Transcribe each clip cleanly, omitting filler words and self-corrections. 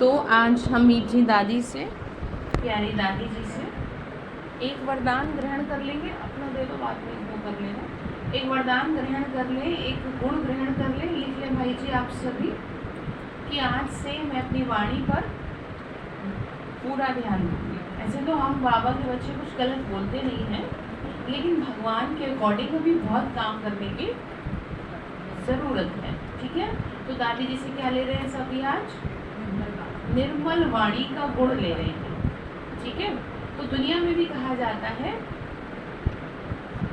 तो आज हम मीठी दादी से, प्यारी दादी जी से एक वरदान ग्रहण कर लेंगे। अपना दे दो, बाद में वो कर लेना। एक वरदान ग्रहण कर लें, एक गुण ग्रहण कर लें। लिख लें भाई जी आप सभी कि आज से मैं अपनी वाणी पर पूरा ध्यान दूँगी। ऐसे तो हम बाबा के बच्चे कुछ गलत बोलते नहीं हैं, लेकिन भगवान के अकॉर्डिंग अभी बहुत काम करने की ज़रूरत है। ठीक है, तो दादी जी से क्या ले रहे हैं सभी? आज निर्मल वाणी का गुण ले रहे हैं। ठीक है, तो दुनिया में भी कहा जाता है,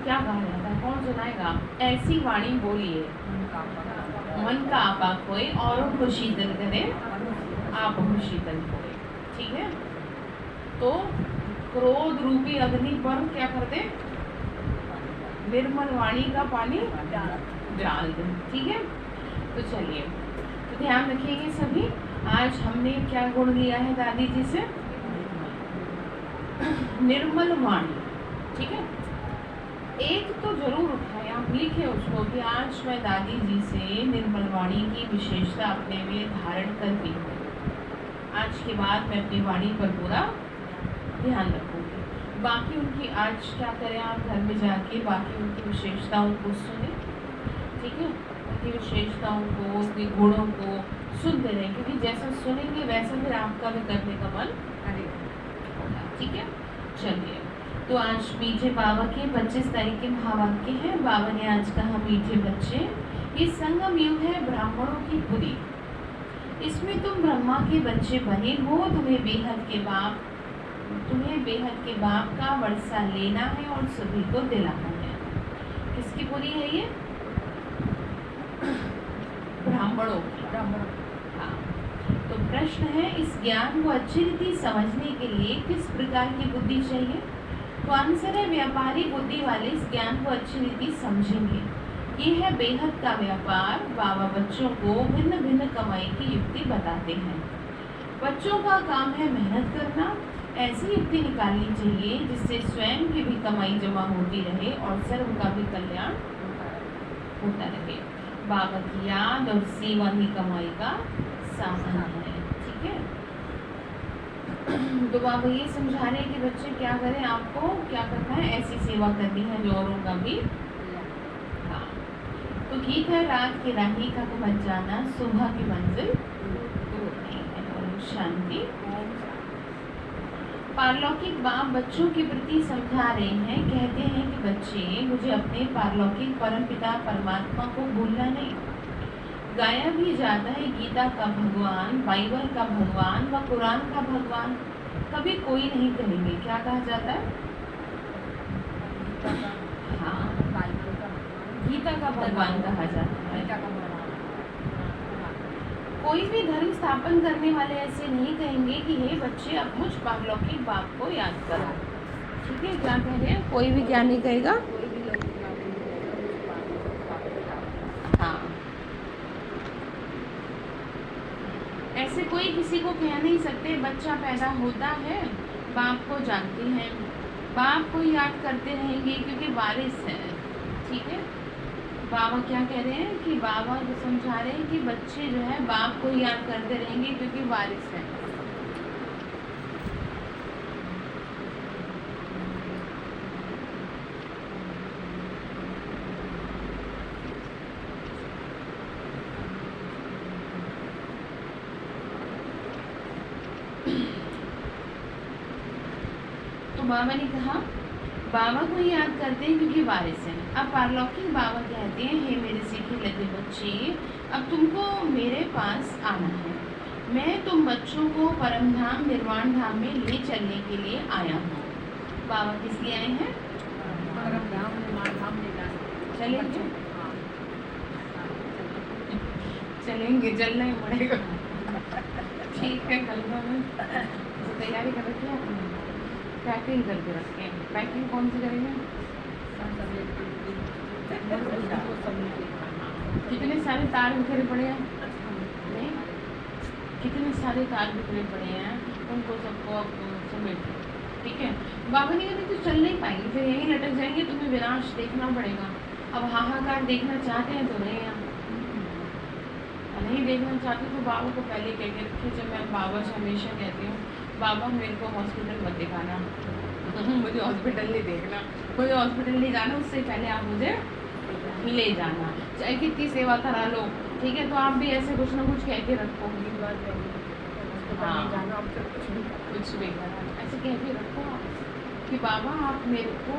क्या कहा जाता है, कौन सुनाएगा? ऐसी वाणी बोलिए मन का आपा खोए और को शीतल करे आप शीतल खोए। ठीक है, तो क्रोध रूपी अग्नि पर क्या कर दे? निर्मल वाणी का पानी डाल दे। ठीक है, तो चलिए, तो ध्यान रखिएगा सभी। आज हमने क्या गुण लिया है दादी जी से? निर्मल वाणी। ठीक है, एक तो जरूर उठाए, आप लिखे उसको कि आज मैं दादी जी से निर्मल वाणी की विशेषता अपने में धारण करती हूँ। आज के बाद मैं अपनी वाणी पर पूरा ध्यान रखूँगी। बाकी उनकी आज क्या करें, आप घर में जाके बाकी उनकी विशेषताओं को सुने। ठीक है, उनकी विशेषताओं को, उनके गुणों को सुनते रहें, क्योंकि जैसा सुनेंगे वैसा फिर आपका भी करने का मन होगा। ठीक है, चलिए, तो आज मीठे बाबा के 25 तारीख के महावाक्य हैं। बाबा ने आज कहा, मीठे बच्चे, ये संगम युग है ब्राह्मणों की पुरी। इसमें तुम ब्रह्मा के बच्चे बने हो। तुम्हें बेहद के बाप का वर्षा लेना है और सभी को दिलाना है। किसकी पुरी है ये? ब्राह्मणों की। हाँ, तो प्रश्न है, इस ज्ञान को अच्छी रीति समझने के लिए किस प्रकार की बुद्धि चाहिए? तो आंसर है, व्यापारी बुद्धि वाले इस ज्ञान को अच्छी रीति समझेंगे। ये है बेहद का व्यापार। बाबा बच्चों को भिन्न भिन्न कमाई की युक्ति बताते हैं। बच्चों का काम है मेहनत करना। ऐसी युक्ति निकालनी चाहिए जिससे स्वयं की भी कमाई जमा होती रहे और सर्व का भी कल्याण होता रहे। बाबा की याद और सेवा ही कमाई का साधन है। ठीक है, तो बाबा ये समझा रहे हैं कि बच्चे क्या करें, आपको क्या करना है, ऐसी सेवा करनी है जो औरों का भी। हाँ, तो ठीक है, रात की राही का तो मत जाना, सुबह की मंजिल दूर नहीं है। और शांति। पारलौकिक बाप बच्चों के प्रति समझा रहे हैं, कहते हैं कि बच्चे, मुझे अपने पारलौकिक परमपिता परमात्मा को भूलना नहीं। गाया भी जाता है, गीता का भगवान, बाइबल का भगवान व कुरान का भगवान कभी कोई नहीं कहेंगे। क्या कहा जाता है? हाँ, गीता का भगवान कहा जाता है। कोई भी धर्म स्थापन करने वाले ऐसे नहीं कहेंगे कि हे बच्चे, अब मुझ पारलौकिक बाप को याद करो। ठीक है, क्या कह रहे हैं? कोई भी क्या नहीं कहेगा। हाँ, ऐसे कोई किसी को कह नहीं सकते। बच्चा पैदा होता है, बाप को जानते हैं, बाप को याद करते रहेंगे क्योंकि वारिस है। ठीक है, बाबा क्या कह रहे हैं कि बाबा जो समझा रहे हैं कि बच्चे जो है बाप को याद करते रहेंगे क्योंकि वारिस है। तो बाबा ने कहा, बाबा को याद करते हैं क्योंकि वारिस है। अब पारलौकिक बाबा कहते हैं, हे मेरे सीखे लगे बच्चे, अब तुमको मेरे पास आना है। मैं तुम बच्चों को परम धाम निर्वाण धाम में ले चलने के लिए आया हूँ। बाबा किस लिए आए हैं? परम धाम निर्वाण धाम ले जाने। चलेंगे, चलेंगे, चलना ही पड़ेगा। ठीक है, कल में तैयारी कर रखी है आपने? पैकिंग करके रखे हैं। पैकिंग कौन सी करेंगे? कितने सारे तार बिखरे पड़े हैं? नहीं, कितने सारे तार बिखरे पड़े हैं, उनको सबको समेट। ठीक है, बाबा ने कहते तो चल नहीं पाएंगे, फिर यहीं लटक जाएंगे, तुम्हें विनाश देखना पड़ेगा। अब हाहाकार देखना चाहते हैं तो नहीं, आप नहीं देखना चाहते तो बाबा को पहले कह के रखे, जब मैं बाबा से हमेशा कहती हूँ, बाबा मेरे को हॉस्पिटल मत दिखाना, मुझे हॉस्पिटल नहीं देखना, मुझे हॉस्पिटल नहीं जाना, उससे पहले आप मुझे ले जाना, चाहे कितनी सेवा करा लो, ठीक है। तो आप भी ऐसे कुछ ना कुछ कह के रखो, हाँ कुछ भी करा ऐसे कह के रखो आप कि बाबा आप मेरे को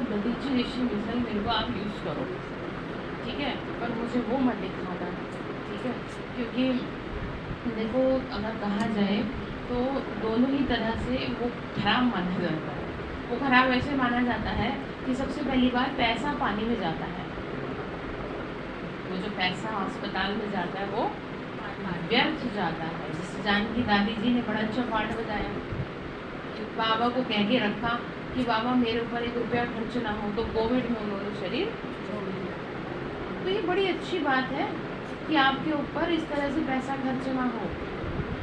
दधीची रेशम मिसाई मेरे को आप यूज़ करो, ठीक है, पर मुझे वो मत दिखाना, ठीक है। क्योंकि देखो अगर कहा जाए तो दोनों ही तरह से वो खराब माना जाता है। वो खराब ऐसे माना जाता है कि सबसे पहली बार पैसा पानी में जाता है, वो जो पैसा अस्पताल में जाता है वो व्यर्थ जाता है। जैसे जानकी दादी जी ने बड़ा अच्छा पाठ बताया, बाबा को कह के रखा कि बाबा मेरे ऊपर 1 रुपया खर्च ना हो, तो कोविड में उन्होंने शरीर छोड़ दिया। तो ये बड़ी अच्छी बात है कि आपके ऊपर इस तरह से पैसा खर्च ना हो,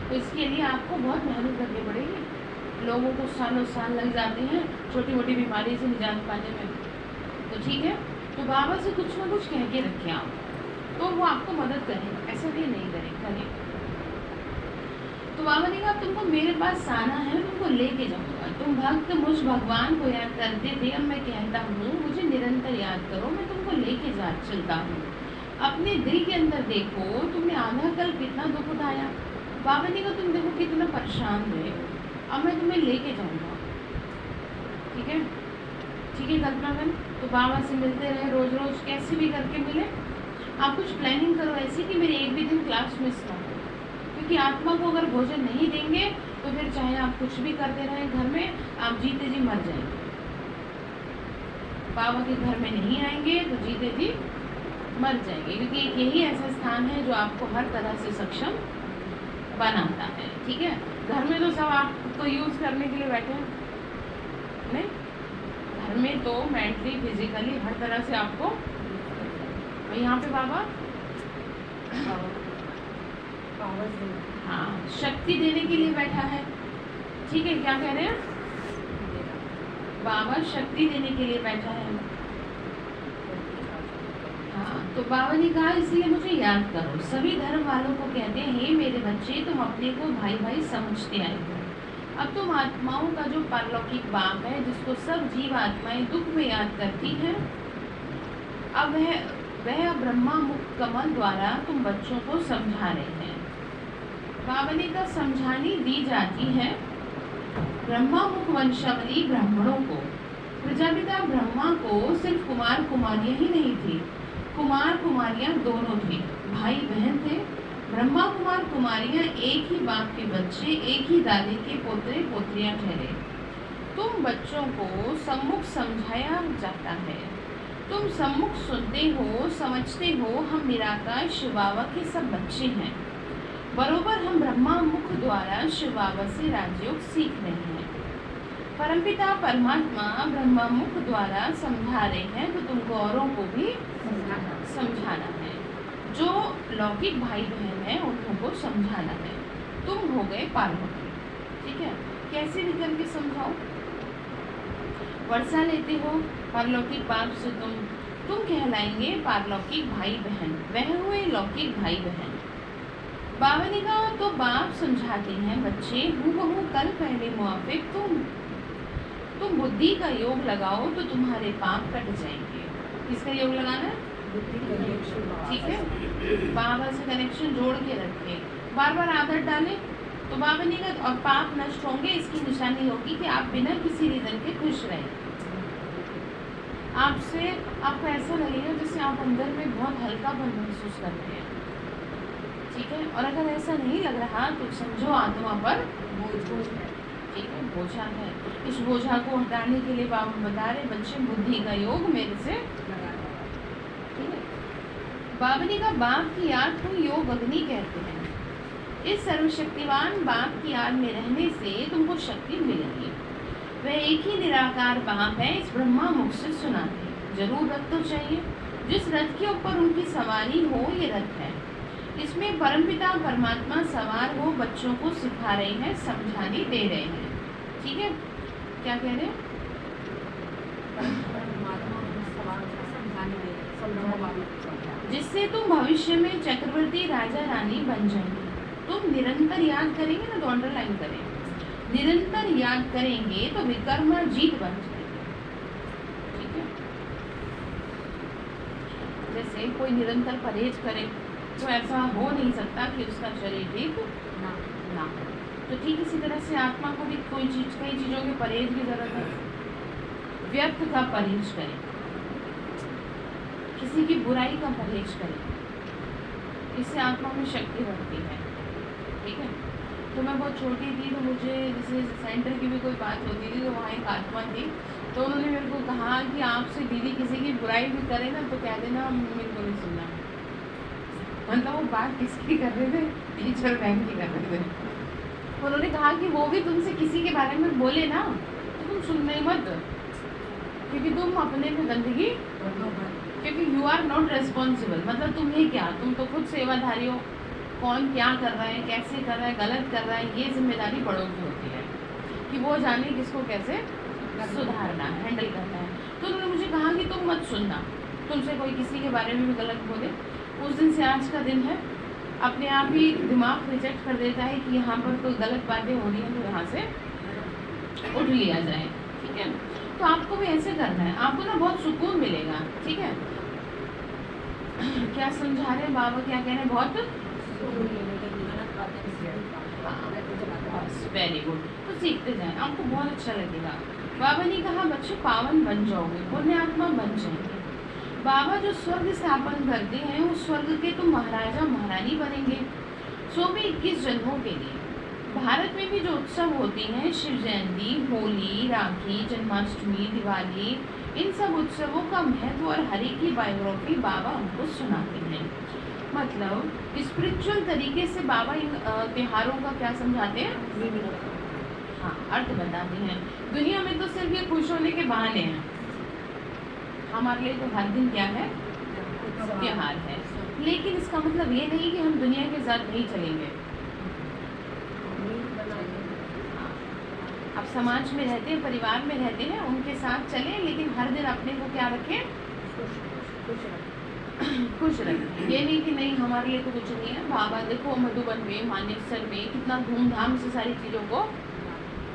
तो इसके लिए आपको बहुत मेहनत करनी पड़ेगी। लोगों को सालों साल लग जाते हैं छोटी मोटी बीमारी से निजात पाने में, तो ठीक है। तो बाबा से कुछ ना कुछ कह के रखें आप, तो वो आपको मदद करेगा, ऐसा भी नहीं करेगा। तो बाबा ने कहा तुमको मेरे पास आना है, मैं तुमको लेके जाऊंगा। तुम भक्त मुझ भगवान को याद करते थे, अब मैं कहता हूँ मुझे निरंतर याद करो, मैं तुमको लेके जा चलता हूँ। अपने दिल के अंदर देखो, तुमने आधा कल कितना दुख उठाया। बाबा ने कहा तुम देखो कितना परेशान हुए, अब मैं तुम्हें लेके जाऊंगा, ठीक है, ठीक है कल्पना बहन। तो बाबा से मिलते रहे, रोज रोज कैसे भी करके मिले। आप कुछ प्लानिंग करो ऐसी कि मेरे एक भी दिन क्लास मिस ना हो, क्योंकि आत्मा को अगर भोजन नहीं देंगे तो फिर चाहे आप कुछ भी करते रहें घर में, आप जीते जी मर जाएंगे। बाबा के घर में नहीं आएंगे तो जीते जी मर जाएंगे, क्योंकि यही ऐसा स्थान है जो आपको हर तरह से सक्षम बनाता है, ठीक है। घर में तो सब आपको यूज़ करने के लिए बैठे हैं, नहीं, घर में तो मेंटली फिजिकली हर तरह से आपको, और यहाँ पे बाबा हाँ शक्ति देने के लिए बैठा है, ठीक है। क्या कह रहे हैं, बाबा शक्ति देने के लिए बैठा है। हाँ तो बाबा ने कहा इसलिए मुझे याद करो। सभी धर्म वालों को कहते हैं हे मेरे बच्चे, तुम अपने को भाई भाई समझते आए हो। अब तुम आत्माओं का जो पारलौकिक बाप है, जिसको सब जीव आत्माएं दुख में याद करती हैं, अब वह ब्रह्मा मुख कमल द्वारा तुम बच्चों को समझा रहे हैं। बाबा ने कहा समझानी दी जाती है ब्रह्मा मुख वंशावली ब्राह्मणों को। प्रजापिता ब्रह्मा को सिर्फ कुमार कुमारियां ही नहीं थी, कुमार कुमारियां दोनों थे, भाई बहन थे। ब्रह्मा कुमार कुमारियां एक ही बाप के बच्चे, एक ही दादी के पोते पोत्रियां ठहरे। तुम बच्चों को सम्मुख समझाया जाता है, तुम सम्मुख सुनते हो, समझते हो हम निराकार शिव बाबा के सब बच्चे हैं। बरोबर हम ब्रह्मा मुख द्वारा शिव बाबा से राजयोग सीख रहे हैं। परमपिता परमात्मा ब्रह्मा मुख द्वारा समझा रहे हैं, तो तुमको औरों को भी समझाना है। जो लौकिक भाई बहन है उनको समझाना है। तुम हो गए पार्वती, ठीक है। कैसे भी करके समझाओ। वर्षा लेते हो पारलौकिक बाप से, तुम कहलाएंगे पारलौकिक भाई बहन, वह हुए लौकिक भाई बहन। बाबा ने कहा तो बाप समझाते हैं बच्चे हूबहू कल पहले मुआफिक तुम बुद्धि का योग लगाओ तो तुम्हारे पाप कट जाएंगे। किसका योग लगाना है, बुद्धि का योग, ठीक है। बाबा से कनेक्शन जोड़ के रखें, बार बार आदत डालें तो बाबा ने कहा और पाप नष्ट होंगे। इसकी निशानी होगी कि आप बिना किसी रीजन के खुश रहें। आपसे आपको ऐसा लगेगा जैसे आप अंदर में बहुत हल्कापन महसूस करते हैं, ठीक है। और अगर ऐसा नहीं लग रहा तो समझो आत्मा पर बोझ है, ठीक है, बोझा है। इस बोझा को हटाने के लिए बाबा बता रहे बच्चे बुद्धि का योग मेरे से लगा, ठीक है। बाबा ने कहा बाप की याद को योग अग्नि कहते हैं। इस सर्वशक्तिवान बाप की याद में रहने से तुमको शक्ति मिलेगी। वह एक ही निराकार बाप है, इस ब्रह्मा मुख से सुनाते। जरूर रथ तो चाहिए, जिस रथ के ऊपर उनकी सवारी हो ये रथ है। इसमें परमपिता परमात्मा सवार हो बच्चों को सिखा रहे हैं, समझाने दे रहे हैं, ठीक है। क्या कह रहे हैं, जिससे तुम भविष्य में चक्रवर्ती राजा रानी बन जाएंगे। तुम निरंतर याद करेंगे ना, तो अंडरलाइन करें, निरंतर याद करेंगे तो विकर्माजीत बन जाएंगे। ठीक है, जैसे कोई निरंतर परहेज करे तो ऐसा हो नहीं सकता कि उसका शरीर ठीक ना ना हो। तो ठीक इसी तरह से आत्मा को भी कोई चीज, कई चीजों के परहेज की जरूरत है। व्यर्थ का परहेज करें, किसी की बुराई का परहेज करें, इससे आत्मा में शक्ति बढ़ती है। ठीक है, तो मैं बहुत छोटी थी तो मुझे जैसे सेंटर की भी कोई बात होती थी तो वहाँ एक आत्मा थी, तो उन्होंने मेरे को कहा कि आपसे दीदी किसी की बुराई भी करे ना तो कह देना मेरे को नहीं सुनना। मतलब वो बात किसकी कर रहे थे, टीचर बहन की कर रहे थे। उन्होंने कहा कि वो भी तुमसे किसी के बारे में बोले ना तो तुम सुनना ही मत, क्योंकि तुम अपने में गंदगी, क्योंकि यू आर नॉट रेस्पॉन्सिबल। मतलब तुम्हें क्या, तुम तो खुद सेवाधारी हो, कौन क्या कर रहा है, कैसे कर रहा है, गलत कर रहा है, ये जिम्मेदारी बड़ों की होती है कि वो जाने किसको कैसे सुधारना है, हैंडल करना है। तो उन्होंने मुझे कहा कि तुम मत सुनना, तुमसे कोई किसी के बारे में भी गलत बोले। उस दिन से आज का दिन है, अपने आप ही दिमाग रिजेक्ट कर देता है कि यहाँ पर कोई गलत बातें हो रही हैं तो यहाँ से उठ लिया जाए। ठीक है, तो आपको भी ऐसे करना है, आपको ना बहुत सुकून मिलेगा। ठीक है, क्या समझा रहे हैं बाबा, क्या कह रहे हैं, बहुत वेरी गुड। तो सीखते जाएं, आपको बहुत अच्छा लगेगा। बाबा ने कहा बच्चे पावन बन जाओगे, पुण्य आत्मा बन जाएंगे। बाबा जो स्वर्ग स्थापन करते हैं उस स्वर्ग के तुम महाराजा महारानी बनेंगे, सो भी 21 जन्मों के लिए। भारत में भी जो उत्सव होती हैं, शिव जयंती, होली, राखी, जन्माष्टमी, दिवाली, इन सब उत्सवों का महत्व और हरि की बायोग्राफी बाबा हमको सुनाते हैं। मतलब स्पिरिचुअल तरीके से बाबा इन त्योहारों का क्या समझाते हैं, हाँ अर्थ बताते हैं। दुनिया में तो सिर्फ ये खुश होने के बहाने हैं, हमारे लिए तो हर दिन क्या है, त्योहार है। लेकिन इसका मतलब ये नहीं कि हम दुनिया के साथ नहीं चलेंगे। अब समाज में रहते हैं, परिवार में रहते हैं, उनके साथ चलें, लेकिन हर दिन अपने को क्या रखें, खुश रखें। ये नहीं कि नहीं हमारे लिए तो कुछ नहीं है। बाबा देखो मधुबन में, मानेसर में कितना धूमधाम से सारी चीज़ों को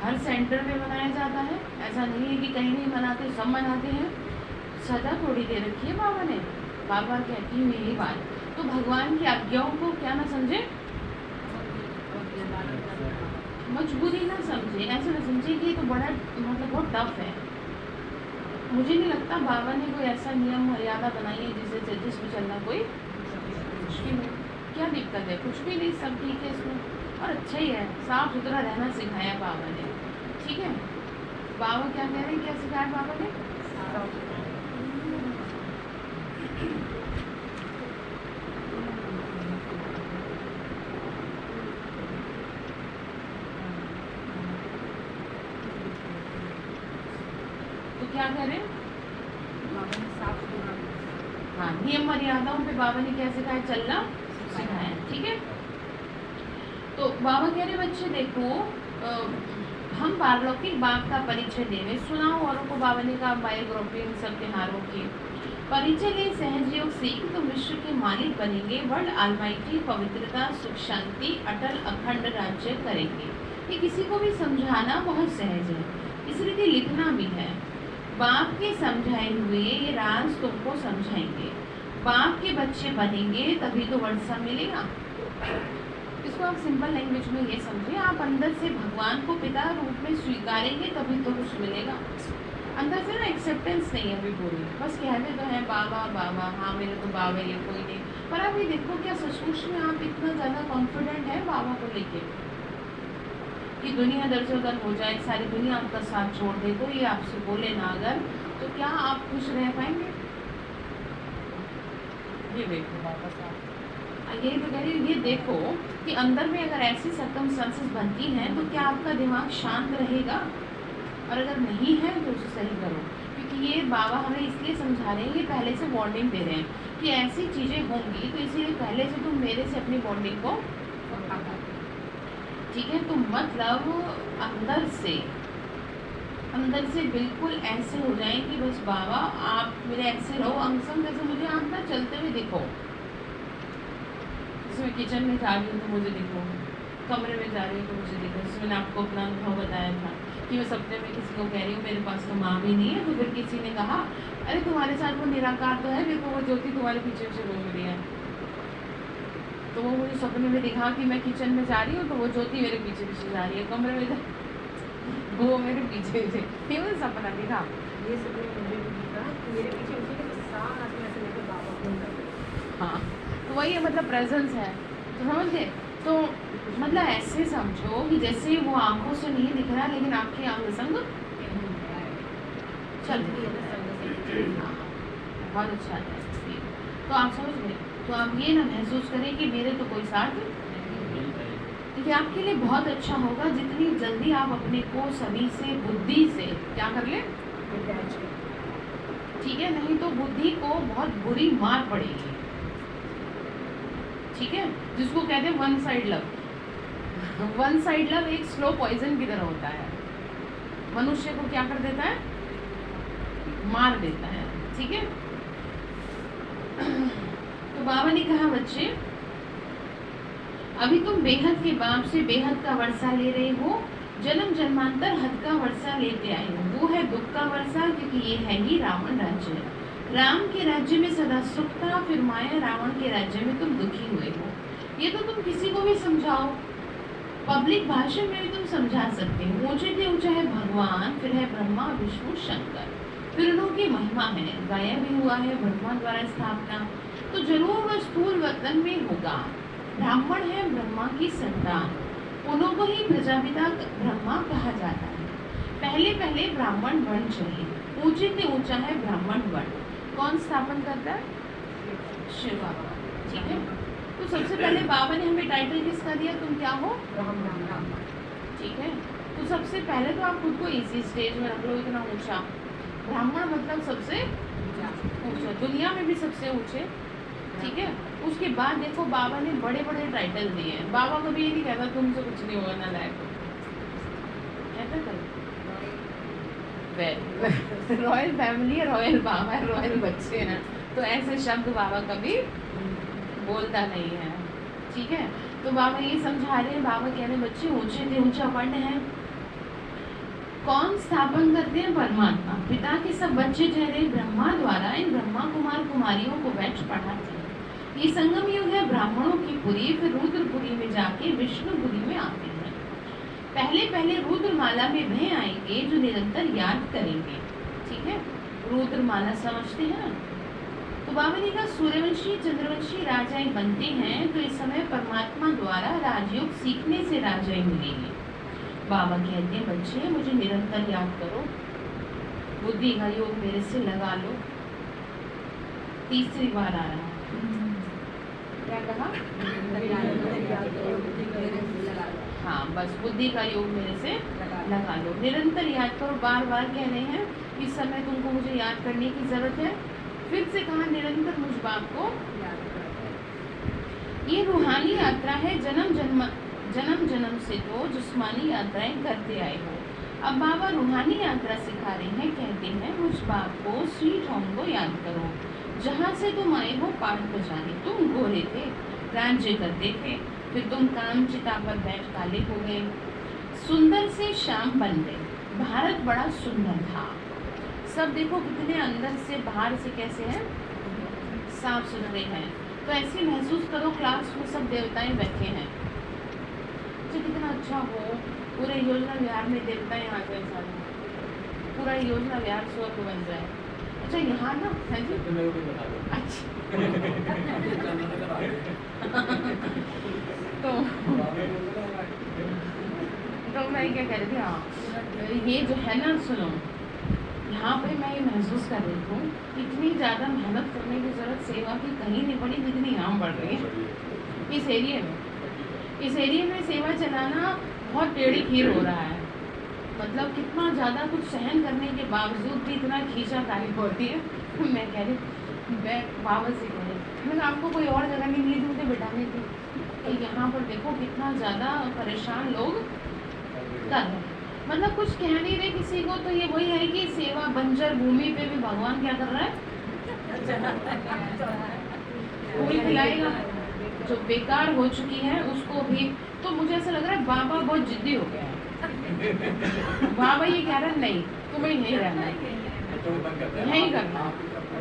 हर सेंटर में मनाया जाता है। ऐसा नहीं है कि कहीं नहीं मनाते, सब मनाते हैं। सजा थोड़ी दे रखी है बाबा ने। बाबा कहती हूँ यही बात, तो भगवान की आज्ञाओं को क्या ना समझे, मजबूरी ना समझे, ऐसे ना समझे कि ये तो बड़ा मतलब बहुत टफ है। मुझे नहीं लगता बाबा ने कोई ऐसा नियम मर्यादा बनाई है जिसमें चलना कोई मुश्किल है। क्या दिक्कत है, कुछ भी नहीं, सब ठीक है इसमें, और अच्छा ही है। साफ सुथरा रहना सिखाया बाबा ने। ठीक है, बाबा क्या कह रहे हैं, क्या सिखाया बाबा ने, तो क्या कह रहे हैं, हाँ नियम मर्यादाओं पे बाबा ने क्या सिखाया, चलना सिखाया। ठीक है, तो बाबा कह रहे बच्चे देखो हम पारलौकिक बाप का परिचय देवे, सुनाओ औरों को। बाबा ने कहा बायोग्राफी इन सब त्योहारों की परिचय ले, सहज योग सीख तो विश्व के मालिक बनेंगे, वर्ल्ड ऑलमाइटी, पवित्रता, सुख शांति, अटल अखंड राज्य करेंगे। ये किसी को भी समझाना बहुत सहज है, इसलिए लिखना भी है। बाप के समझाए हुए ये राज तुमको समझाएंगे, बाप के बच्चे बनेंगे तभी तो वर्षा मिलेगा। इसको आप सिंपल लैंग्वेज में ये समझिए, आप अंदर से भगवान को पिता रूप में स्वीकारेंगे तभी तो कुछ मिलेगा। अंदर से ना एक्सेप्टेंस नहीं है अभी पूरी, बस कहते तो हैं बाबा बाबा, हाँ मेरे तो बाबा ये कोई नहीं। पर अभी देखो क्या सचमुच में आप इतना ज़्यादा कॉन्फिडेंट है बाबा को लेके कि दुनिया दर से उधर हो जाए, सारी दुनिया आपका साथ छोड़ दे, तो ये आपसे बोले ना अगर, तो क्या आप खुश रह पाएंगे? ये देखो वापस यही तो कह रही हूँ, ये देखो कि अंदर में अगर ऐसी सर्कमस्टांसेस बनती हैं तो क्या आपका दिमाग शांत रहेगा? और अगर नहीं है तो उसे सही करो, क्योंकि ये बाबा हमें इसलिए समझा रहे हैं, ये पहले से वार्निंग दे रहे हैं कि ऐसी चीज़ें होंगी, तो इसीलिए पहले से तुम मेरे से अपनी बॉन्डिंग को, ठीक है, तो मतलब अंदर से बिल्कुल ऐसे हो जाए कि बस बाबा आप मेरे ऐसे रहो अंग संग, जैसे मुझे आप ना चलते हुए दिखो, जैसे मैं किचन में जा रही हूँ तो मुझे दिखो, कमरे में जा रही हूँ तो मुझे देखा, जैसे मैंने आपको अपना अनुभव बताया था कि मैं सपने में किसी को कह रही हूँ मेरे पास तो माँ भी नहीं है, तो फिर किसी ने कहा अरे तुम्हारे साथ वो निराकार तो है, देखो वो ज्योति तुम्हारे पीछे पीछे घूम रही है। तो वो मुझे सपने में दिखा कि मैं किचन में जा रही हूँ तो वो ज्योति मेरे पीछे पीछे जा रही है, कमरे में वो मेरे पीछे पीछे, ये मुझे सपना दिखा। ये सपने में मुझे भी दिखा कि मेरे पीछे पीछे के साथ में ऐसे लेकर बाबा फोन कर रहे हैं। हाँ, तो वही है, मतलब प्रेजेंस है, तो समझ गए। तो मतलब ऐसे समझो कि जैसे वो आंखों से नहीं दिख रहा लेकिन आपकी अंग संग चल रही है। हाँ, बहुत अच्छा है। तो आप समझ गए, तो आप ये ना महसूस करें कि मेरे तो कोई साथ देखिए, आपके लिए बहुत अच्छा होगा जितनी जल्दी आप अपने को सभी से बुद्धि से क्या कर ले, ठीक है, नहीं तो बुद्धि को बहुत बुरी मार पड़ेगी, ठीक है, जिसको कहते हैं one side love. One side love एक स्लो पॉइजन की तरह होता है, मनुष्य को क्या कर देता है, मार देता है, ठीक है। तो बाबा ने कहा बच्चे अभी तुम बेहद के बाप से बेहद का वर्षा ले रहे हो, जन्म जन्मांतर हद का वर्षा लेते आए हो, वो है दुख का वर्षा, क्योंकि ये है ही रावण राज्य। राम के राज्य में सदा सुख था, फिर माया रावण के राज्य में तुम दुखी हुए हो। ये तो तुम किसी को भी समझाओ, पब्लिक भाषण में भी तुम समझा सकते हो। ऊंचे से ऊंचा है भगवान, फिर है ब्रह्मा विष्णु शंकर, फिर उनकी महिमा है, गाया भी हुआ है ब्रह्मा द्वारा स्थापना, तो जरूर वह स्थूल वतन में होगा। ब्राह्मण है ब्रह्मा की संतान, उन्हों को ही प्रजापिता ब्रह्मा कहा जाता है। पहले पहले ब्राह्मण वर्ण चाहिए, ऊंचे से ऊंचा है ब्राह्मण वर्ण। कौन स्थापन करता है, शिव बाबा, ठीक है। तो सबसे पहले बाबा ने हमें टाइटल किसका दिया, तुम क्या हो, ठीक है। तो सबसे पहले तो आप खुद को इसी स्टेज में रख लो, इतना ऊंचा ब्राह्मण मतलब सबसे ऊंचा, दुनिया में भी सबसे ऊंचे, ठीक है। उसके बाद देखो बाबा ने बड़े बड़े टाइटल दिए हैं। बाबा कभी ये नहीं कहता तुमसे कुछ नहीं होगा ना लायक, कहता कभी रॉयल फैमिली, रॉयल बाबा, रॉयल बच्चे हैं, तो ऐसे शब्द बाबा कभी बोलता नहीं है, ठीक है। तो बाबा ये समझा रहे हैं, बाबा कह रहे हैं बच्चे ऊंचे से ऊंचा वर्ण है, कौन स्थापन करते हैं, परमात्मा। पिता के सब बच्चे ठहरे ब्रह्मा द्वारा इन ब्रह्मा कुमार कुमारियों को बैठ पढ़ाते हैं। ये संगम युग है ब्राह्मणों की पुरी, फिर रुद्रपुरी में जाके विष्णुपुरी में आते हैं। पहले पहले रुद्रमाला में वह आएंगे जो निरंतर याद करेंगे, ठीक है। रुद्रमाला समझते हैं ना। तो बाबा ने कहा सूर्यवंशी चंद्रवंशी राजाएं बनते हैं, तो इस समय परमात्मा द्वारा राजयोग सीखने से राजाएं मिलेंगे। बाबा कहते हैं बच्चे मुझे निरंतर याद करो, बुद्धि का योग मेरे से लगा लो। तीसरी बार आ रहा है, क्या कहा, हाँ बस बुद्धि का योग मेरे से लगा लो, निरंतर याद करो। बार बार कह रहे हैं इस समय तुमको मुझे याद करने की जरूरत है। फिर से कहा निरंतर मुझ बाप को याद करो। ये रूहानी यात्रा है, जन्म जन्म से तो जिस्मानी यात्राएं करते आए हो। अब बाबा रूहानी यात्रा सिखा रहे हैं, कहते हैं मुझ बाप को स्वीट होम को याद करो, जहाँ से तुम आए हो पाठ बजाने। तुम गोरे थे, राज्य करते थे, फिर तुम काम चिता पर बैठ काले हो गए, सुंदर से श्याम बन गए। भारत बड़ा सुंदर था, सब देखो कितने अंदर से बाहर से कैसे हैं, साफ सुथरे हैं। तो ऐसे महसूस करो क्लास में सब देवताएं बैठे हैं, तो कितना अच्छा हो। पूरे योजना विहार में देवताएं आ जाए सारे, पूरा योजना विहार स्वर्ग बन जाए। अच्छा यहाँ ना है जी, अच्छा तो मैं क्या कह रही थी, हाँ ये जो है ना, सुनो यहाँ पे मैं ये महसूस कर रही हूँ इतनी ज़्यादा मेहनत करने की ज़रूरत सेवा की कहीं नहीं पड़ी जितनी यहाँ बढ़ रही है। इस एरिया में सेवा चलाना बहुत टेढ़ी खीर हो रहा है। मतलब कितना ज़्यादा कुछ सहन करने के बावजूद भी इतना खींचा तारीफ होती है। मैं कह रही मैं बाबा से कह रही मैंने आपको कोई और जगह नहीं मिली थी मुझे बिठाने की, तो यहाँ पर देखो कितना ज़्यादा परेशान लोग कर रहे हैं। मतलब कुछ कह नहीं रहे किसी को, तो ये वही है कि सेवा बंजर भूमि पे भी भगवान क्या कर रहा है, फूल खिलाएगा, जो बेकार हो चुकी है उसको भी। तो मुझे ऐसा लग रहा है बाबा बहुत जिद्दी हो गया है। बाबा ये कह रहा है नहीं तुम्हें यहीं रहना है, यहीं करना है।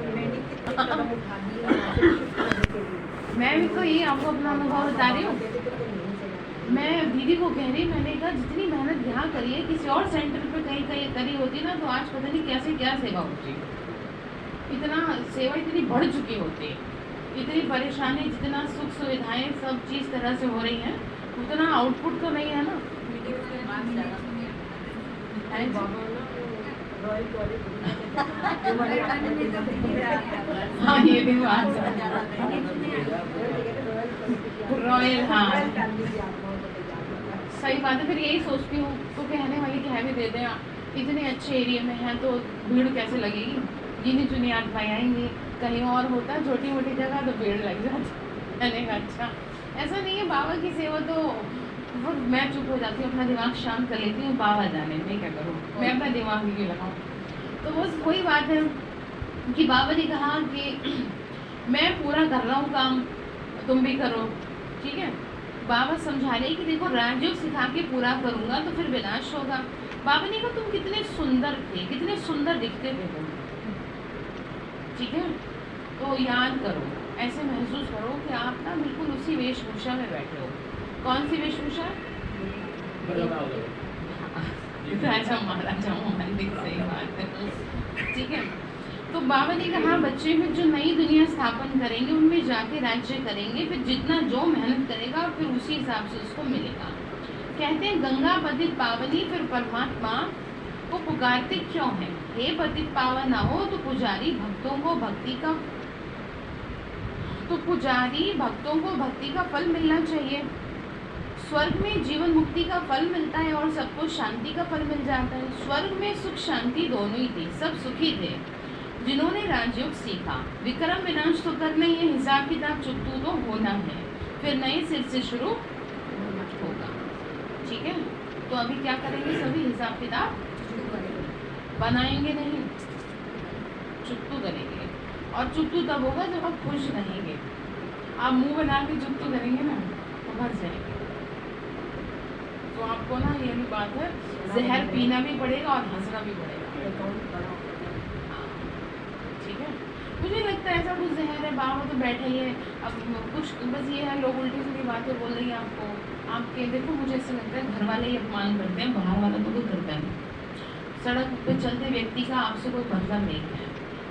मैंने कितने कदम उठा दिए वहाँ से शिफ्ट करने के लिए। मैं भी तो ये आपको अपना अनुभव बता रही हूँ। कहते थे तो नहीं चला। मैं दीदी को कह रही, मैंने कहा जितनी मेहनत यहाँ करी है किसी और सेंटर पे कहीं कहीं करी होती ना तो आज पता नहीं कैसे क्या सेवा होती। इतना सेवा इतनी बढ़ चुकी होती, इतनी परेशानी, जितना सुख सुविधाएं सब चीज़ तरह से हो रही हैं उतना आउटपुट तो नहीं है ना। अरे बाबा ना रॉयल टॉयलेट हाँ ये भी बात है। रॉयल हाँ सही बात है। फिर यही सोचती हूँ तो कहने वाली कह भी देते हैं इतने अच्छे एरिया में हैं तो भीड़ कैसे लगेगी, गिनी चुनी आठ भाई आएंगे। कहीं और होता छोटी मोटी जगह तो भीड़ लग जाती। मैंने कहा अच्छा ऐसा नहीं है। बाबा की सेवा तो वो मैं चुप हो जाती हूँ, अपना दिमाग शांत कर लेती हूँ। बाबा जाने मैं क्या करूँ, मैं अपना दिमाग ही क्यों लगाऊँ। तो बस वही बात है कि बाबा ने कहा कि मैं पूरा कर रहा हूँ काम तुम भी करो, ठीक है। बाबा समझा रहे कि देखो राजयोग सिखा के पूरा करूँगा तो फिर विनाश होगा। बाबा ने कहा तुम कितने सुंदर थे, कितने सुंदर दिखते थे तुम, ठीक है। तो याद करो, ऐसे महसूस करो कि आप ना बिल्कुल उसी वेशभूषा में बैठे हो। कौन सी वेशभूषा? राजा महाराजा मोहन, सही बात है, ठीक है। तो बाबा ने कहा बच्चे फिर जो नई दुनिया स्थापन करेंगे उनमें जाके राज्य करेंगे, फिर जितना जो मेहनत करेगा फिर उसी हिसाब से उसको मिलेगा। कहते हैं गंगा पतित पावनी, फिर परमात्मा को पुकारते क्यों है? हे पतित पावना हो तो पुजारी भक्तों को भक्ति का फल मिलना चाहिए। स्वर्ग में जीवन मुक्ति का फल मिलता है और सबको शांति का फल मिल जाता है। स्वर्ग में सुख शांति दोनों ही थे, सब सुखी थे जिन्होंने राजयोग सीखा। विक्रम विनाश तो करना ही है, हिसाब किताब चुकतू तो होना है, फिर नए सिर से शुरू होगा, ठीक है। तो अभी क्या करेंगे, सभी हिसाब किताब बनाएंगे नहीं, चुकतू करेंगे। और चुकतू तब होगा जब आप खुश रहेंगे। आप मुंह बना के चुकतू करेंगे ना तो भर जाएंगे। तो आपको ना ये भी बात है, जहर पीना भी पड़ेगा और हंसना भी पड़ेगा, ठीक है। मुझे लगता है ऐसा कुछ जहर है, बाबा तो बैठे ही है। अब कुछ बस ये है, लोग उल्टी सीधी बातें बोल रही हैं आपको, आपके देखो मुझे ऐसा लगता है घर वाले ही अपमान करते हैं, बाहर वाला तो कोई करता नहीं। सड़क पे चलते व्यक्ति का आपसे कोई मतलब नहीं है।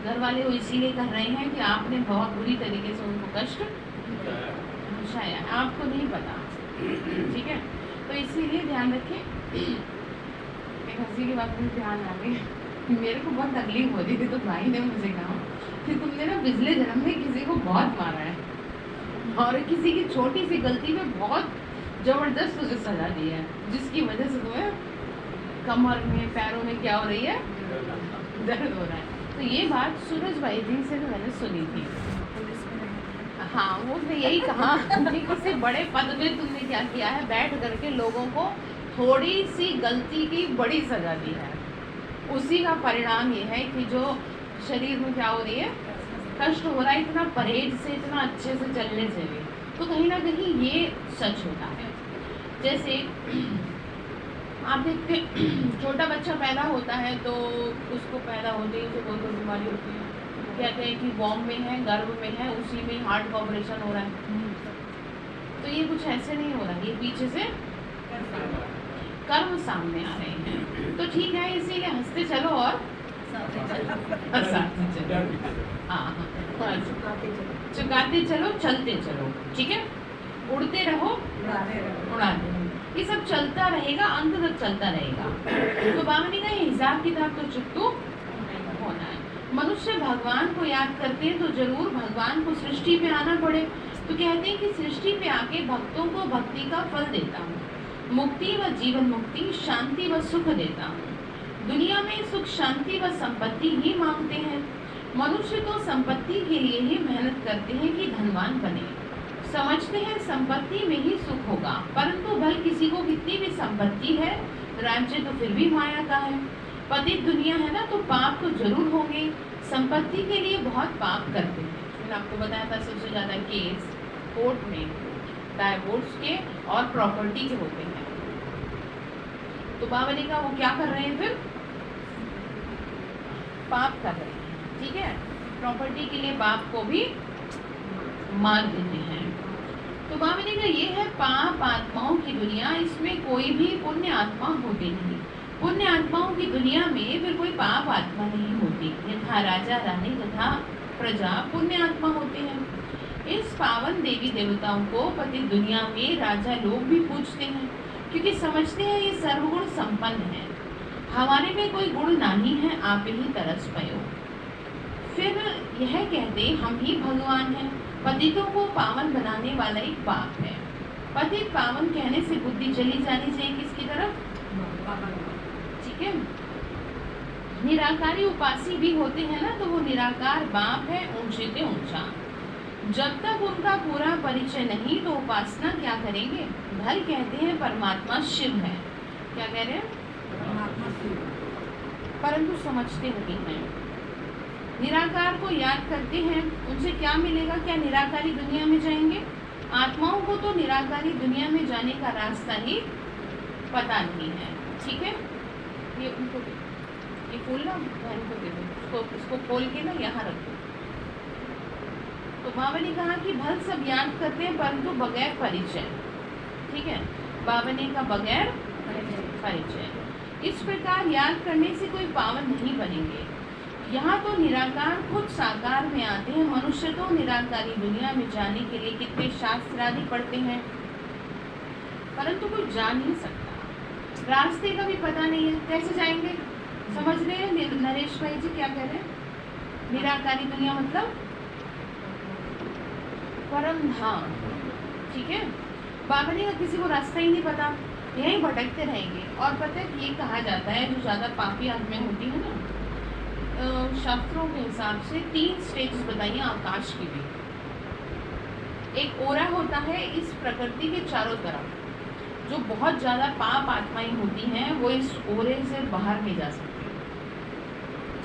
घर वाले वो इसीलिए कर रहे हैं कि आपने बहुत बुरी तरीके से उनको कष्ट पहुँचाया, आपको नहीं पता, ठीक है। तो इसीलिए ध्यान रखें। एक हंसी की बात में ध्यान आ गई, मेरे को बहुत तकलीफ हो रही थी तो भाई ने मुझे कहा कि तुमने ना पिछले जन्म में किसी को बहुत मारा है और किसी की छोटी सी गलती में बहुत जबरदस्त तुझे सजा दी है, जिसकी वजह से तुम्हें कमर में पैरों में क्या हो रही है, दर्द हो रहा है। तो ये बात सूरज भाई जी से भी मैंने सुनी थी। हाँ, वो उसने यही कहा कि किसी बड़े पद में तुमने क्या किया है, बैठ करके लोगों को थोड़ी सी गलती की बड़ी सजा दी है। उसी का परिणाम ये है कि जो शरीर में क्या हो रही है, कष्ट हो रहा है, इतना परहेज से, इतना अच्छे से चलने से भी। तो कहीं ना कहीं ये सच होता है। जैसे आप देखते छोटा बच्चा पैदा होता है तो उसको पैदा होते ही उसे कोई बीमारी होती है, कहते हैं कि वॉर्म में है, गर्भ में है, उसी में हार्ट का ऑपरेशन हो रहा है। तो ये कुछ ऐसे नहीं हो रहा, ये पीछे से कर्म सामने आ रहे हैं। तो ठीक है, इसीलिए हंसते चलो और चुकाते चलो, चलते चलो, ठीक है। उड़ते रहो, उड़ाते रहो, ये सब चलता रहेगा, अंत तक चलता रहेगा। तो बामनी का हिसाब किताब तो चुकतू होना है। मनुष्य भगवान को याद करते हैं तो जरूर भगवान को सृष्टि पे आना पड़े। तो कहते हैं कि सृष्टि पे आके भक्तों को भक्ति का फल देता हूँ, मुक्ति व जीवन मुक्ति, शांति व सुख देता हूँ। दुनिया में सुख शांति व संपत्ति ही मांगते हैं। मनुष्य तो संपत्ति के लिए ही मेहनत करते हैं कि धनवान बने। समझते हैं संपत्ति में ही सुख होगा, परंतु भल किसी को कितनी भी संपत्ति है, राज्य तो फिर भी माया का है। पतित दुनिया है ना, तो पाप तो जरूर होंगे। संपत्ति के लिए बहुत पाप करते हैं। मैंने आपको बताया था सबसे ज्यादा केस कोर्ट में डाइवोर्स के और प्रॉपर्टी के होते हैं। तो बाबा ने कहा वो क्या कर रहे हैं, फिर पाप कर रहे हैं, ठीक है, प्रॉपर्टी के लिए बाप को भी मार देते हैं। तो बाबा ने कहा ये है पाप आत्माओं की दुनिया, इसमें कोई भी पुण्य आत्मा होती नहीं। पुण्य आत्माओं की दुनिया में फिर कोई पाप आत्मा नहीं होती। यथा राजा रानी तथा प्रजा पुण्य आत्मा होते हैं। इस पावन देवी देवताओं को पति दुनिया में राजा लोग भी पूजते हैं, क्योंकि समझते हैं ये सर्वगुण संपन्न है, हमारे में कोई गुण नहीं है, आप ही तरस पयो। फिर यह कहते हम ही भगवान हैं। पतितों को पावन बनाने वाला एक पाप है। पतित पावन कहने से बुद्धि चली जानी चाहिए किसकी तरफ, ठीक है। निराकारी उपासी भी होते हैं ना, तो वो निराकार बाप है, ऊंचे से ऊंचा। जब तक उनका पूरा परिचय नहीं तो उपासना क्या करेंगे। भल कहते हैं परमात्मा शिव है, क्या कह रहे हैं, परंतु समझते नहीं हैं। निराकार को याद करते हैं, उनसे क्या मिलेगा, क्या निराकारी दुनिया में जाएंगे। आत्माओं को तो निराकारी दुनिया में जाने का रास्ता ही पता नहीं है, ठीक है। ये उनको ये फूल ना बहन को दे दो, इसको खोल के ना यहाँ रख दो। तो बाबा ने कहा कि भल सब याद करते हैं परंतु बगैर परिचय, ठीक है। बाबा ने कहा बगैर परिचय। इस प्रकार याद करने से कोई पावन नहीं बनेंगे। यहाँ तो निराकार खुद साकार में आते हैं। मनुष्य तो निराकारी दुनिया में जाने के लिए कितने शास्त्र आदि पढ़ते हैं, परंतु कोई जा नहीं सकता। रास्ते का भी पता नहीं है, कैसे जाएंगे। समझ रहे हैं नरेश भाई जी क्या कह रहे हैं। निराकारी दुनिया मतलब परम धाम, ठीक है। बाबा ने कहा किसी को रास्ता ही नहीं पता, यहीं भटकते रहेंगे। और पता है ये कहा जाता है जो ज़्यादा पापी आत्माएं होती है ना, शास्त्रों के हिसाब से 3 स्टेजेस बताइए आकाश की भी। एक ओरा होता है इस प्रकृति के चारों तरफ, जो बहुत ज़्यादा पाप आत्माएं होती हैं वो इस ओरे से बाहर नहीं जा सकती।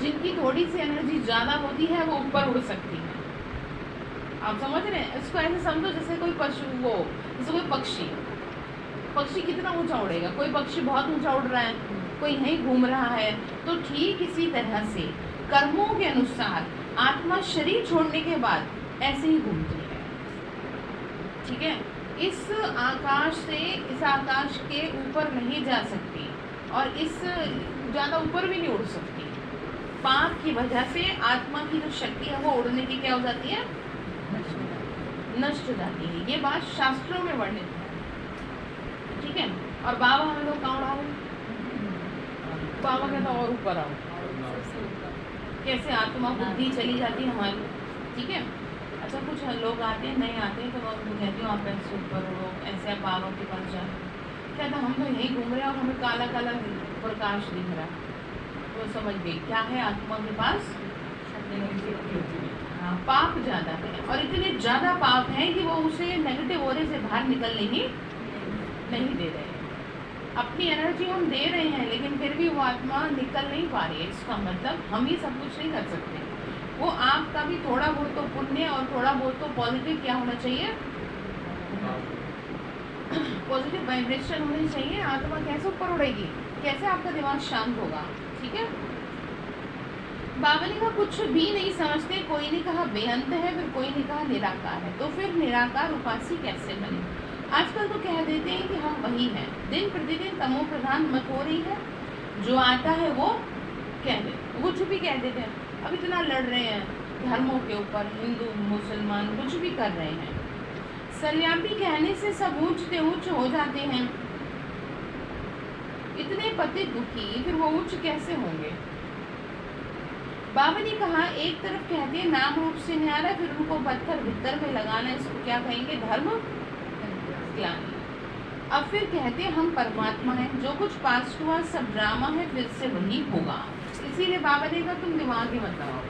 जिनकी थोड़ी सी एनर्जी ज़्यादा होती है वो ऊपर उड़ सकती है। आप समझ रहे हैं, इसको ऐसे समझो जैसे कोई पशु, वो जैसे कोई पक्षी कितना ऊंचा उड़ेगा। कोई पक्षी बहुत ऊंचा उड़ रहा है, कोई यहीं घूम रहा है। तो ठीक इसी तरह से कर्मों के अनुसार आत्मा शरीर छोड़ने के बाद ऐसे ही घूमती है, ठीक है। इस आकाश के ऊपर नहीं जा सकती और इस ज़्यादा ऊपर भी नहीं उड़ सकती। पाप की वजह से आत्मा की जो शक्ति है वो उड़ने की क्या हो जाती है, नष्ट हो जाती है। ये बात शास्त्रों में वर्णित है, ठीक है। और बाबा हम लोग कहाँ उड़ा रहे, बाबा कहता और ऊपर आओ। कैसे आत्मा बुद्धि चली जाती है हमारी, ठीक है। अच्छा कुछ लोग आते हैं नहीं आते हैं तो मैं उनको कहती हूँ आप ऐसे ऊपर उड़ो, ऐसे आप बाबा के पास जाए। कहता हम तो यहीं घूम रहे हैं और हमें काला काला प्रकाश दिख रहा है। तो समझ गई क्या है, आत्मा के पास हाँ पाप ज़्यादा है। और इतने ज़्यादा पाप हैं कि वो उसे नेगेटिव ओरे से बाहर निकलने ही नहीं दे रहे हैं। अपनी एनर्जी हम दे रहे हैं लेकिन फिर भी वो आत्मा निकल नहीं पा रही है। इसका मतलब हम ही सब कुछ नहीं कर सकते। वो आपका भी थोड़ा बहुत तो पुण्य और थोड़ा बहुत तो पॉजिटिव क्या होना चाहिए, पॉजिटिव वाइब्रेशन होनी चाहिए। आत्मा कैसे ऊपर उड़ेगी, कैसे आपका दिमाग शांत होगा, ठीक है। बाबा ने कहा कुछ भी नहीं समझते। कोई ने कहा बेअंत है, फिर कोई ने कहा निराकार है। तो फिर निराकार उपासी कैसे बने। आजकल तो कह देते हैं कि हम वही हैं। दिन प्रतिदिन तमो प्रधान मत हो रही है, जो आता है वो कह देते, वो कुछ भी कह देते हैं। अब इतना लड़ रहे हैं धर्मों के ऊपर, हिंदू मुसलमान कुछ भी कर रहे हैं। सर्वव्यापी कहने से सब ऊंच से ऊंच हो जाते हैं। इतने पति दुखी, फिर वो उच्च कैसे होंगे। बाबा ने कहा एक तरफ कहते हैं नाम रूप से न्यारा, फिर उनको पत्थर भीतर में लगाना, इसको क्या कहेंगे, धर्म ग्लानि। अब फिर कहते हैं हम परमात्मा हैं, जो कुछ पास्ट हुआ सब ड्रामा है, फिर से वही होगा। इसीलिए बाबा ने कहा तुम दिमाग ही मत लगाओ,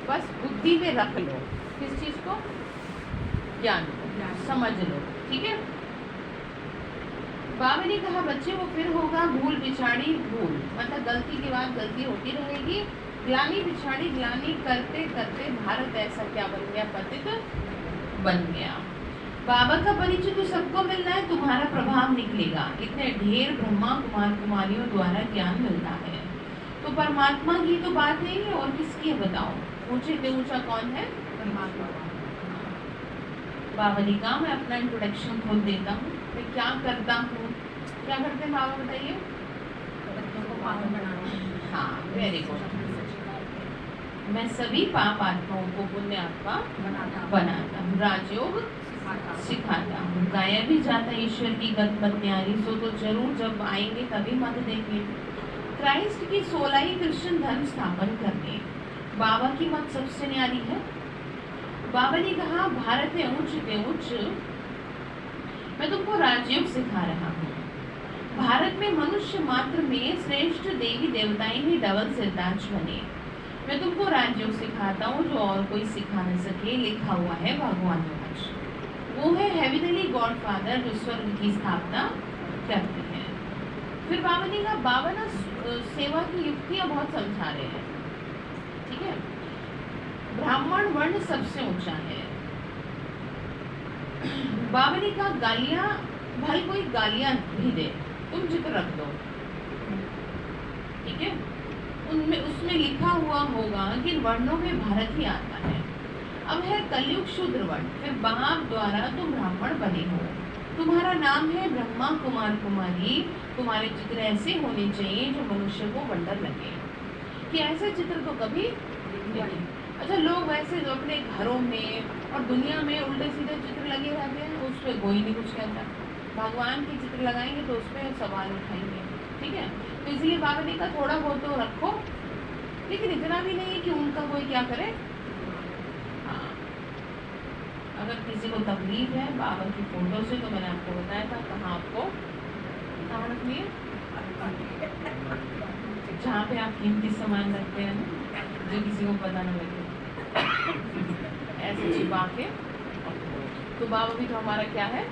बस बुद्धि में रख लो किस चीज़ को, ज्ञान को समझ लो, ठीक है। बाबा ने कहा बच्चे वो फिर होगा भूल बिछाड़ी भूल, मतलब गलती के बाद गलती होती रहेगी। ग्लानि बिछाड़ी ग्लानि करते करते भारत ऐसा क्या बन गया, पतित बन गया। बाबा का परिचय तो सबको मिलना है, तुम्हारा प्रभाव निकलेगा। इतने ढेर ब्रह्मा कुमार कुमारियों द्वारा ज्ञान मिलता है, तो परमात्मा की तो बात नहीं है, और किसकी है बताओ? ऊंचे से ऊंचा कौन है? परमात्मा। बाबा ने कहा मैं अपना इंट्रोडक्शन खोल देता हूँ, मैं क्या करता हूँ। क्या करते हैं बाबा बताइए? बच्चों को पावन बनाना। हाँ, वेरी गुड। मैं सभी पाप आत्माओं को पुण्य आत्मा बनाता हूँ, राजयोग सिखाता हूँ। गाया भी जाता है ईश्वर की गत मत न्यारी, सो तो जरूर जब आएंगे तभी मत देंगे। क्राइस्ट की 16 क्रिश्चियन धर्म स्थापन करने, बाबा की मत सबसे न्यारी है। बाबा ने कहा भारत में उच्च से उच्च मैं तुमको राजयोग सिखा रहा हूँ। भारत में मनुष्य मात्र में श्रेष्ठ देवी देवताएं ही डबल सिद्धांत बने। मैं तुमको राजयोग सिखाता हूँ जो और कोई सिखा न सके, लिखा हुआ है भगवान में। वो है हेविनली गॉड फादर जो स्वर्ग की स्थापना करते हैं। फिर बाबा ने कहा, बाबा ना सेवा की युक्तियां बहुत समझा रहे हैं, ठीक है। ब्राह्मण वर्ण सबसे ऊंचा है। बाबा ने कहा गालियां, भाई कोई गालियां भी दे, तुम चित्र रख दो, ठीक है। उनमें उसमें लिखा हुआ होगा कि वर्णों में भारत ही आता है। अब है कलयुग शूद्र वर्ण, फिर बाप द्वारा तुम ब्राह्मण बने हो, तुम्हारा नाम है ब्रह्मा कुमार कुमारी। तुम्हारे चित्र ऐसे होने चाहिए जो मनुष्य को वंडर लगे, कि ऐसे चित्र तो कभी नहीं। अच्छा, लोग वैसे जो अपने घरों में और दुनिया में उल्टे सीधे चित्र लगे रहते हैं, उस पर कोई नहीं कुछ कहता। भगवान के चित्र लगाएंगे तो उस पर सवाल उठाएंगे, ठीक है। तो इसलिए बाबा ने कहा थोड़ा बहुत तो रखो, लेकिन इतना भी नहीं कि उनका कोई क्या करे। हाँ, अगर किसी को तकलीफ है बाबा की फोटो से, तो मैंने आपको बताया था कहाँ आपको कहाँ रखनी है, जहाँ पे आप कीमती सामान रखते हैं ना, जो किसी को पता न लगे, ऐसे छिपा के। तो बाबा भी तो हमारा क्या है,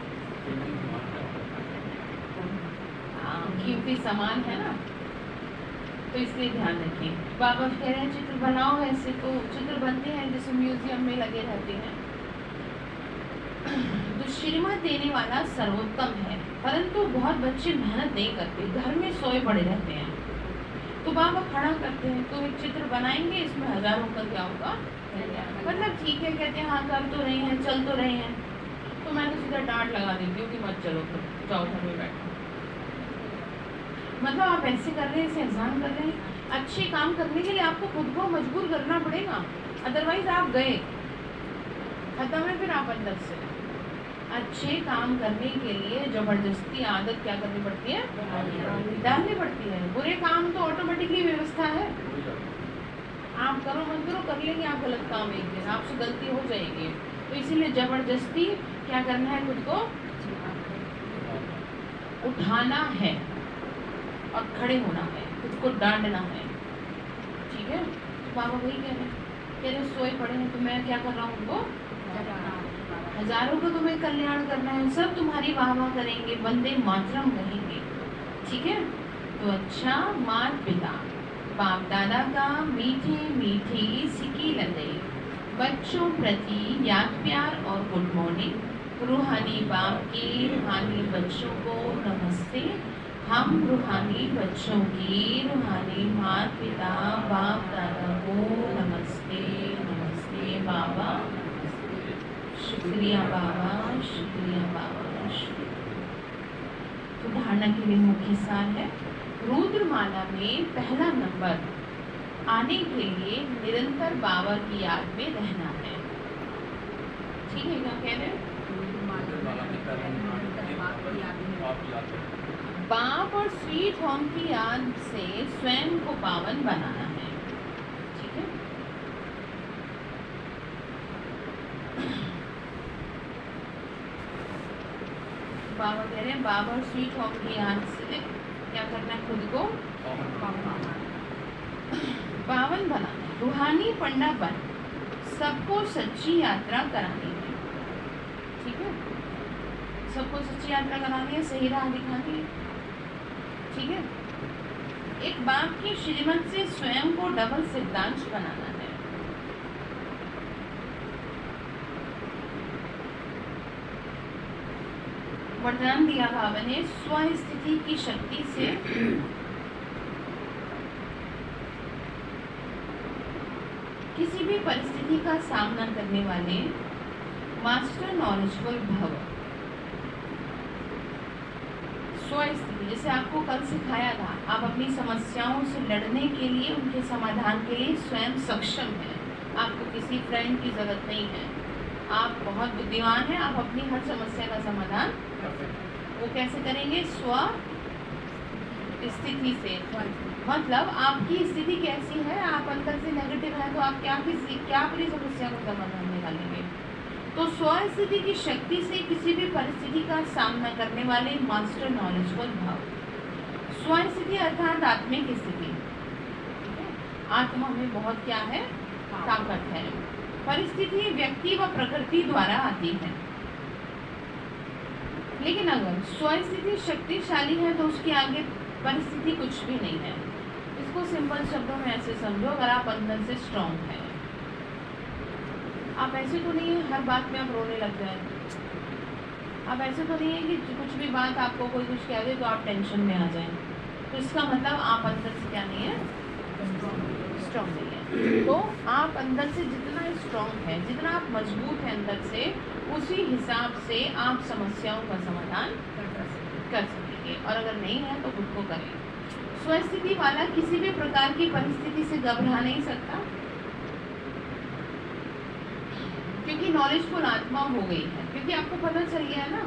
कीमती सामान है ना, तो इसलिए ध्यान रखिए। बाबा कह रहे हैं चित्र बनाओ, ऐसे तो चित्र बनते हैं जैसे म्यूजियम में लगे रहते हैं। तो श्रीमत देने वाला सर्वोत्तम है, परंतु बहुत बच्चे मेहनत नहीं करते, घर में सोए पड़े रहते हैं। तो बाबा खड़ा करते हैं, तो एक चित्र बनाएंगे, इसमें हजारों का क्या होगा, मतलब ठीक है, कहते हैं हाँ कर तो रहे हैं, चल तो रहे हैं। तो मैं तो सीधा डांट लगा देती हूँ कि मत चलो, तो जाओ घर में बैठो। मतलब आप ऐसे कर रहे हैं, ऐसे एहसान कर रहे हैं। अच्छे काम करने के लिए आपको खुद को मजबूर करना पड़ेगा, अदरवाइज आप गए, खत्म है फिर आप अंदर से। अच्छे काम करने के लिए जबरदस्ती आदत क्या करनी पड़ती है, डालनी पड़ती है। बुरे काम तो ऑटोमेटिकली व्यवस्था है, आप करो मत करो, कर लेंगे आप गलत काम, एक दिन आपसे गलती हो जाएगी। तो इसीलिए जबरदस्ती क्या करना है, खुद को उठाना है और खड़े होना है, खुद को डांटना है, ठीक है। तो बाबा वही कह रहे सोए पड़े हैं, तो मैं क्या कर रहा हूँ, उनको हजारों का तुम्हें कल्याण करना है, सब तुम्हारी वाह वाह करेंगे, वंदे मातरम कहेंगे, ठीक है। तो अच्छा, माता पिता बाप दादा का मीठे मीठे सिकी लदे, बच्चों प्रति याद प्यार और गुड मॉर्निंग। रूहानी बाप के रूहानी बच्चों को नमस्ते। हम रूहानी बच्चों की रूहानी माता पिता बाप दादा को नमस्ते। नमस्ते बाबा, शुक्रिया बाबा, शुक्रिया बाबा, शुक्रिया। तो धारणा के लिए मुख्य सार है, रुद्रमाला में पहला नंबर आने के लिए निरंतर बाबा की याद में रहना है, ठीक है। क्या कह रहे हैं, बाप और स्वीट होम की याद से स्वयं को पावन बनाना है, ठीक है। बाबा कह रहे हैं बाबा और स्वीट होम की याद से क्या करना है, खुद को पावन बनाना है। रूहानी पंडा बन सबको सच्ची यात्रा करानी है, ठीक है। सबको सच्ची यात्रा करानी है, सही राह दिखानी है, ठीक है। एक बाप की श्रीमत से स्वयं को डबल सिद्धांत बनाना है। वरदान दिया बाबा ने, स्वस्थिति की शक्ति से किसी भी परिस्थिति का सामना करने वाले मास्टर नॉलेजफुल भव। स्वस्थिति, जैसे आपको कल सिखाया था, आप अपनी समस्याओं से लड़ने के लिए, उनके समाधान के लिए स्वयं सक्षम हैं। आपको किसी फ्रेंड की जरूरत नहीं है, आप बहुत बुद्धिमान हैं, आप अपनी हर समस्या का समाधान वो कैसे करेंगे? स्व स्थिति से। मतलब आपकी स्थिति कैसी है, आप अंदर से नेगेटिव है तो आप क्या अपनी समस्या का समाधान निकालेंगे? तो स्व स्थिति की शक्ति से किसी भी परिस्थिति का सामना करने वाले मास्टर नॉलेजफुल भाव। स्व स्थिति अर्थात आत्मिक स्थिति। आत्मा में बहुत क्या है? ताकत है। परिस्थिति व्यक्ति व प्रकृति द्वारा आती है, लेकिन अगर स्वस्थिति शक्तिशाली है तो उसके आगे परिस्थिति कुछ भी नहीं है। इसको सिंपल शब्दों में ऐसे समझो, अगर आप अंदर से स्ट्रांग हैं, आप ऐसे तो नहीं है हर बात में आप रोने लग जाए, आप ऐसे तो नहीं है कि कुछ भी बात आपको कोई कुछ कह दे तो आप टेंशन में आ जाएं। तो इसका मतलब आप अंदर से क्या नहीं है? स्ट्रांग नहीं है। तो आप अंदर से जितना स्ट्रांग है, जितना आप मजबूत हैं अंदर से, उसी हिसाब से आप समस्याओं का समाधान कर सकेंगे। और अगर नहीं है तो खुद को करें। स्वस्थिति वाला किसी भी प्रकार की परिस्थिति से घबरा नहीं सकता, क्योंकि नॉलेजफुल आत्मा हो गई है, क्योंकि आपको पता चल गया ना,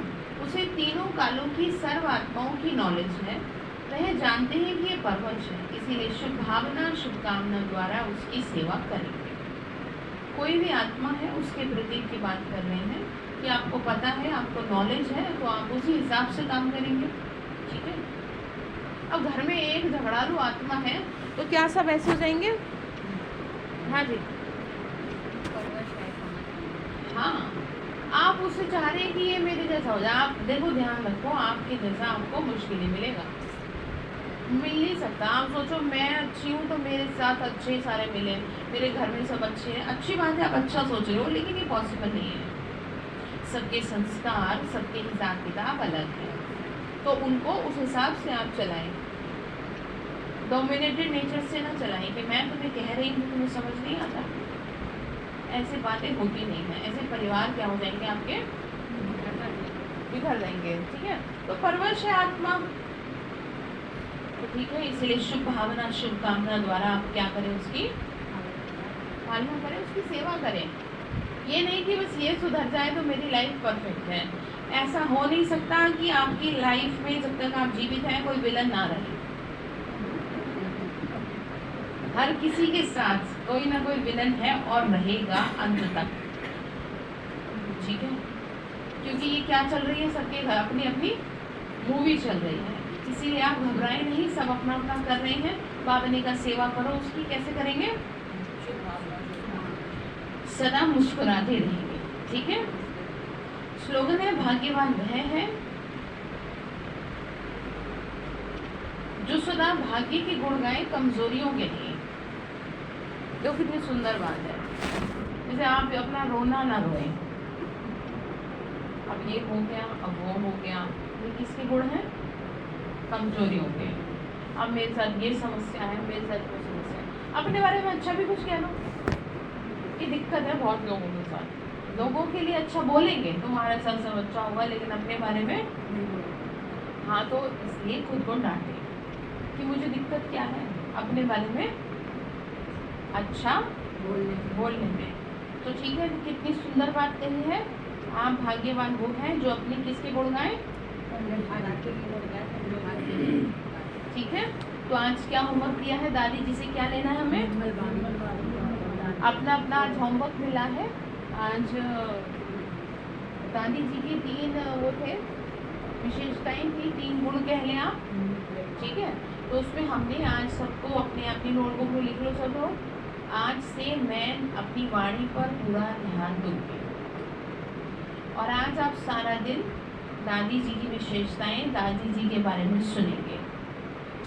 उसे तीनों कालों की सर्व आत्माओं की नॉलेज है। वह जानते हैं कि ये परवंश है, इसीलिए शुभ भावना शुभकामना द्वारा उसकी सेवा करेंगे। कोई भी आत्मा है उसके प्रति की बात कर रहे हैं कि आपको पता है, आपको नॉलेज है, तो आप उसी हिसाब से काम करेंगे। ठीक है। अब घर में एक झगड़ालू आत्मा है तो क्या सब ऐसे हो जाएंगे? हाँ जी, हाँ, आप उससे चाह रहे हैं कि ये मेरे जैसा हो जाए। आप देखो, ध्यान रखो, आपके जैसा आपको मुश्किल ही मिलेगा, मिल नहीं सकता। आप सोचो मैं अच्छी हूँ तो मेरे साथ अच्छे सारे मिले, मेरे घर में सब अच्छे हैं, अच्छी बात है, आप अच्छा सोच रहे हो, लेकिन ये पॉसिबल नहीं है। सबके संस्कार, सबके हिसाब किताब अलग है, तो उनको उस हिसाब से आप चलाएं। डोमिनेटेड नेचर से ना चलाएं कि मैं तुम्हें कह रही हूँ, तुम्हें समझ नहीं आता। ऐसी बातें होती नहीं है। ऐसे परिवार क्या हो जाएंगे आपके? बिखर जाएंगे। ठीक है। तो परवश है आत्मा, तो ठीक है, इसलिए शुभ भावना शुभकामना द्वारा आप क्या करें? उसकी पालना करें, उसकी सेवा करें। ये नहीं कि बस ये सुधर जाए तो मेरी लाइफ परफेक्ट है। ऐसा हो नहीं सकता कि आपकी लाइफ में जब तक आप जीवित हैं कोई विलन ना रहे। हर किसी के साथ कोई ना कोई विलन है और रहेगा अंत तक। ठीक है, क्योंकि ये क्या चल रही है, सबके घर अपनी अपनी मूवी चल रही है। इसीलिए आप घबराएं नहीं, सब अपना अपना कर रहे हैं। बाबा ने कहा सेवा करो, उसकी कैसे करेंगे? सदा मुस्कुराते रहेंगे। ठीक है। स्लोगन है, भाग्यवान वह है जो सदा भाग्य के गुण गाए कमजोरियों के लिए। तो कितनी सुंदर बात है। जैसे आप अपना रोना ना रोएं, अब ये हो गया, अब वो हो गया, ये किसके गुण हैं? कमजोरियों के। अब मेरे साथ ये समस्या है, मेरे साथ वो समस्या है। अपने बारे में अच्छा भी कुछ कहना, ये दिक्कत है बहुत लोगों के साथ। लोगों के लिए अच्छा बोलेंगे, तुम्हारे साथ सब अच्छा होगा, लेकिन अपने बारे में हाँ, तो इसलिए खुद को डांटे कि मुझे दिक्कत क्या है अपने बारे में अच्छा बोलने में। तो ठीक है, कितनी सुंदर बात कही है। आप भाग्यवान वो हैं जो अपनी किसके गुण गाएं? ठीक है। तो आज क्या होमवर्क दिया है दादी जी से, क्या लेना है हमें? अपना अपना आज होमवर्क मिला है। आज दादी जी की 3 वो थे विशेषताएं थी, 3 गुण कह लें आप। ठीक है। तो उसमें हमने आज सबको अपनी नोटबुक में लिख लो सब लोग। आज से मैं अपनी वाणी पर पूरा ध्यान दूंगी, और आज आप सारा दिन दादी जी की विशेषताएं, दादी जी के बारे में सुनेंगे।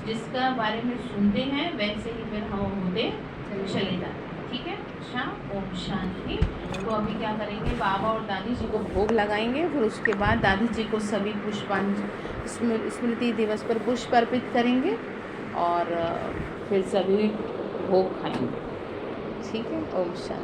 जिसका बारे में सुनते हैं वैसे ही फिर हम होते चले जाते हैं। ठीक है। अच्छा, ओम शांति। तो अभी क्या करेंगे, बाबा और दादी जी को भोग लगाएंगे, फिर उसके बाद दादी जी को सभी पुष्पांजलि स्मृति दिवस पर पुष्प अर्पित करेंगे और फिर सभी भोग खाएंगे। ठीक है, ओम शांति।